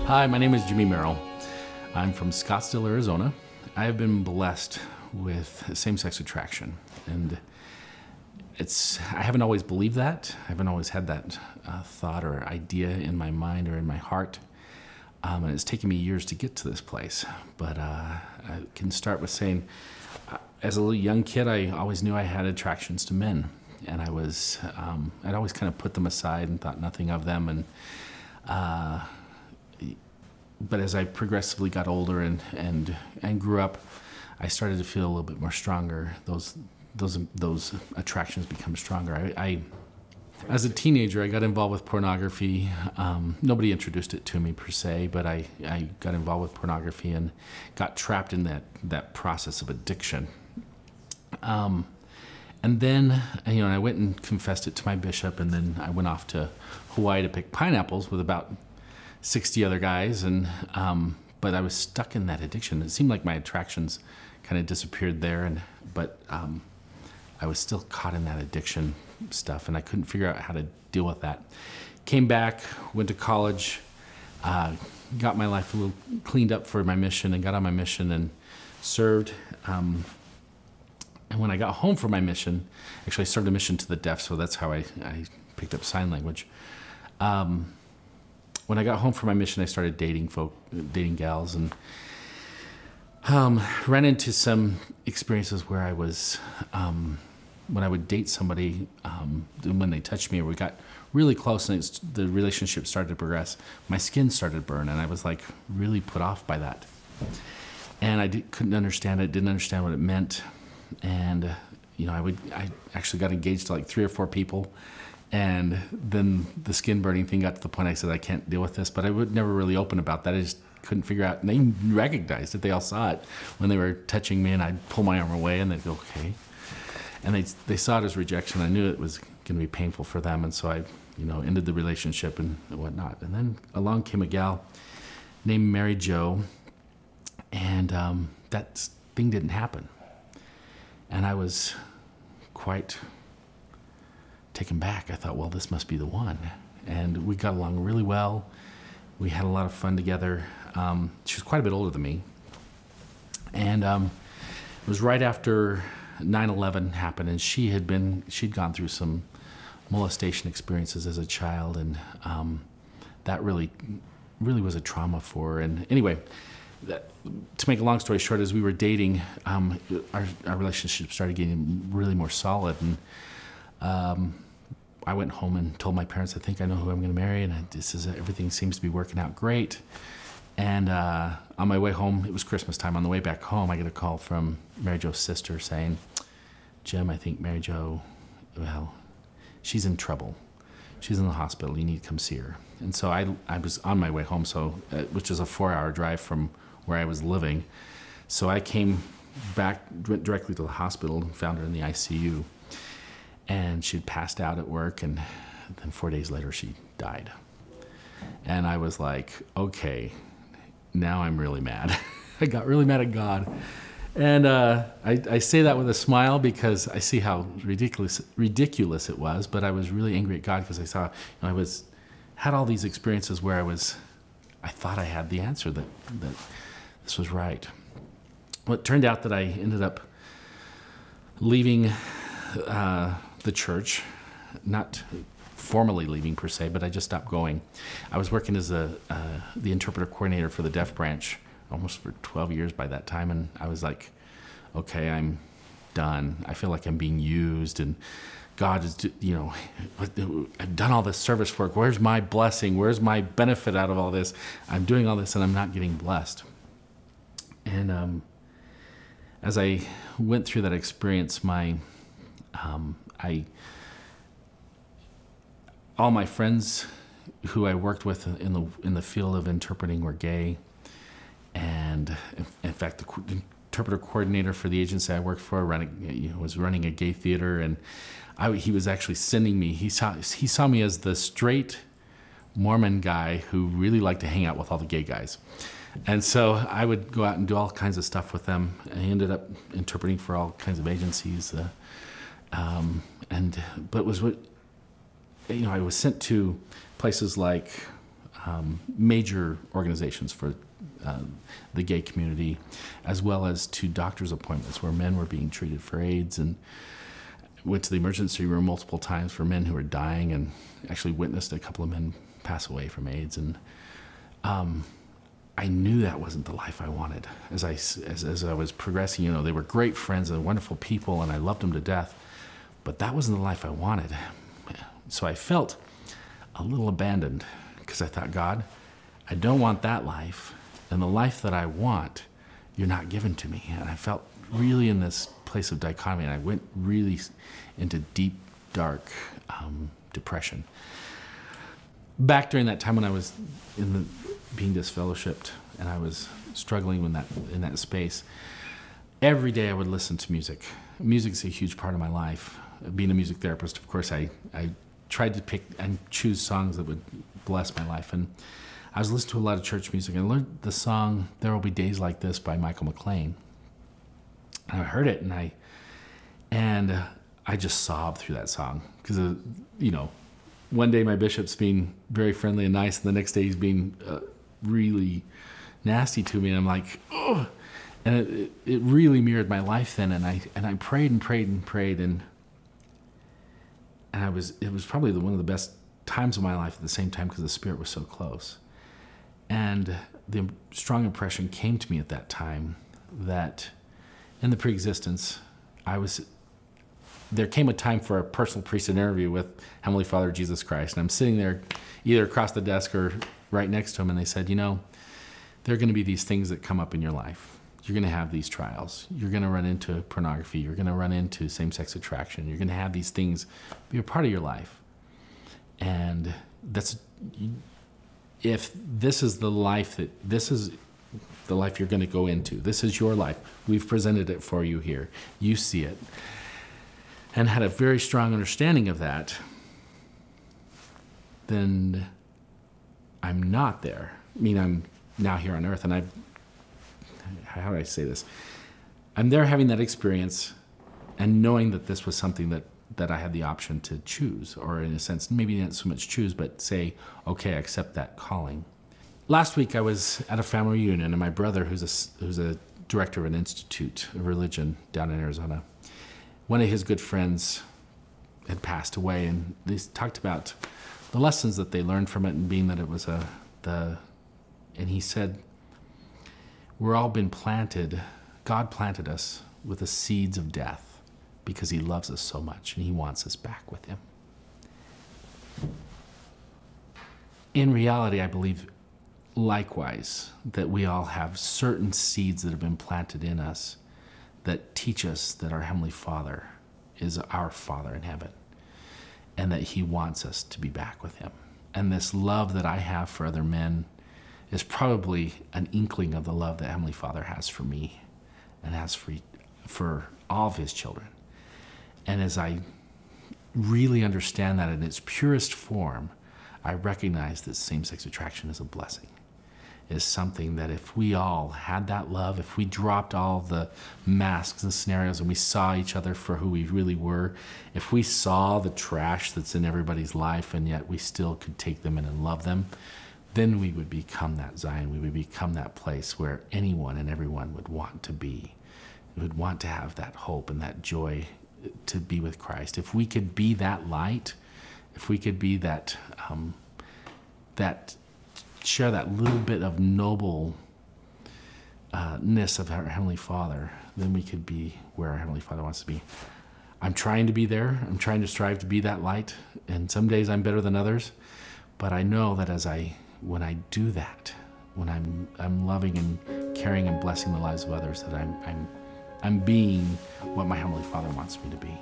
Hi, my name is Jimmy Merrill. I'm from Scottsdale, Arizona. I have been blessed with same-sex attraction, and I haven't always believed that. I haven't always had that thought or idea in my mind or in my heart, and it's taken me years to get to this place. But I can start with saying, as a little young kid, I always knew I had attractions to men, and I'd always kind of put them aside and thought nothing of them. And but as I progressively got older and grew up, I started to feel a little bit more stronger. Those attractions become stronger. As a teenager, I got involved with pornography. Nobody introduced it to me per se, but I got involved with pornography and got trapped in that process of addiction. And then, I went and confessed it to my bishop, and then I went off to Hawaii to pick pineapples with about 60 other guys, but I was stuck in that addiction. It seemed like my attractions kind of disappeared there, but I was still caught in that addiction stuff, and I couldn't figure out how to deal with that. Came back, went to college, got my life a little cleaned up for my mission, and got on my mission and served. And when I got home from my mission, actually I served a mission to the deaf, so that's how I picked up sign language. When I got home from my mission, I started dating gals, and ran into some experiences where I was, when I would date somebody, when they touched me or we got really close and the relationship started to progress, my skin started to burn, and I was like really put off by that. And I couldn't understand it, didn't understand what it meant. And I actually got engaged to like 3 or 4 people. And then the skin burning thing got to the point I said, I can't deal with this, but I would never really open about that. I just couldn't figure out, and they recognized it. They all saw it when they were touching me, and I'd pull my arm away and they'd go, okay. And they saw it as rejection. I knew it was going to be painful for them. And so I, ended the relationship and whatnot. And then along came a gal named Mary Jo, and that thing didn't happen. And I was quite taken back. I thought, well, this must be the one. And we got along really well. We had a lot of fun together. She was quite a bit older than me. And it was right after 9/11 happened, and she'd gone through some molestation experiences as a child, and that really was a trauma for her. And anyway, to make a long story short, as we were dating, our relationship started getting really more solid, and I went home and told my parents, I think I know who I'm going to marry, and everything seems to be working out great. And on my way home, it was Christmas time. On the way back home, I get a call from Mary Jo's sister saying, Jim, I think Mary Jo, she's in trouble. She's in the hospital. You need to come see her. And so I was on my way home, which is a 4-hour drive from where I was living. So I came back, went directly to the hospital, and found her in the ICU. And she'd passed out at work, and then 4 days later she died. And I was like, okay, now I'm really mad. I got really mad at God. And I say that with a smile because I see how ridiculous it was, but I was really angry at God because I saw, had all these experiences where I thought I had the answer, that this was right. Well, it turned out that I ended up leaving the church, not formally leaving per se, but I just stopped going. I was working as the interpreter coordinator for the deaf branch almost for 12 years by that time, and I was like, okay, I'm done. I feel like I'm being used, and God is, I've done all this service work. Where's my blessing? Where's my benefit out of all this? I'm doing all this, and I'm not getting blessed. And as I went through that experience, all my friends who I worked with in the field of interpreting were gay, and in fact, the interpreter coordinator for the agency I worked for was running a gay theater, and he was actually sending me. He saw me as the straight Mormon guy who really liked to hang out with all the gay guys. And so I would go out and do all kinds of stuff with them. I ended up interpreting for all kinds of agencies. But it was what, I was sent to places like major organizations for the gay community, as well as to doctor's appointments where men were being treated for AIDS, and went to the emergency room multiple times for men who were dying, and actually witnessed a couple of men pass away from AIDS. And I knew that wasn't the life I wanted. As I was progressing, they were great friends and wonderful people, and I loved them to death, but that wasn't the life I wanted. So I felt a little abandoned, because I thought, God, I don't want that life, and the life that I want, you're not giving to me. And I felt really in this place of dichotomy, and I went really into deep, dark depression. Back during that time when I was being disfellowshipped, and I was struggling in that space, every day I would listen to music. Music's a huge part of my life. Being a music therapist, of course, I tried to pick and choose songs that would bless my life. And I was listening to a lot of church music, and I learned the song "There Will Be Days Like This" by Michael McLean. And I heard it, and I just sobbed through that song, because one day my bishop's being very friendly and nice, and the next day he's being really nasty to me, and I'm like, oh. And it really mirrored my life then, and I prayed and prayed and prayed, and it was probably one of the best times of my life at the same time, because the Spirit was so close. And the strong impression came to me at that time that in the pre-existence, there came a time for a personal priesthood interview with Heavenly Father Jesus Christ. And I'm sitting there either across the desk or right next to him, and they said, there are going to be these things that come up in your life. You're going to have these trials. You're going to run into pornography. You're going to run into same-sex attraction. You're going to have these things be a part of your life. And if this is the life you're going to go into, this is your life. We've presented it for you here. You see it. And had a very strong understanding of that, then I'm not there. I mean, I'm now here on earth, and how do I say this? I'm there having that experience and knowing that this was something that I had the option to choose, or in a sense, maybe not so much choose, but say, okay, I accept that calling. Last week I was at a family reunion, and my brother, who's a director of an institute of religion down in Arizona, one of his good friends had passed away, and they talked about the lessons that they learned from it, and being that it was and he said, we're all been planted, God planted us with the seeds of death because he loves us so much and he wants us back with him. In reality, I believe likewise that we all have certain seeds that have been planted in us that teach us that our Heavenly Father is our Father in heaven, and that he wants us to be back with him. And this love that I have for other men is probably an inkling of the love that Heavenly Father has for me and has for all of his children. And as I really understand that in its purest form, I recognize that same-sex attraction is a blessing. Is something that if we all had that love, if we dropped all the masks and scenarios and we saw each other for who we really were, if we saw the trash that's in everybody's life and yet we still could take them in and love them, then we would become that Zion. We would become that place where anyone and everyone would want to be, would want to have that hope and that joy to be with Christ. If we could be that light, if we could be that, share that little bit of nobleness of our Heavenly Father, then we could be where our Heavenly Father wants to be. I'm trying to be there. I'm trying to strive to be that light, and some days I'm better than others, but I know that when I do that, when I'm loving and caring and blessing the lives of others, that I'm being what my Heavenly Father wants me to be.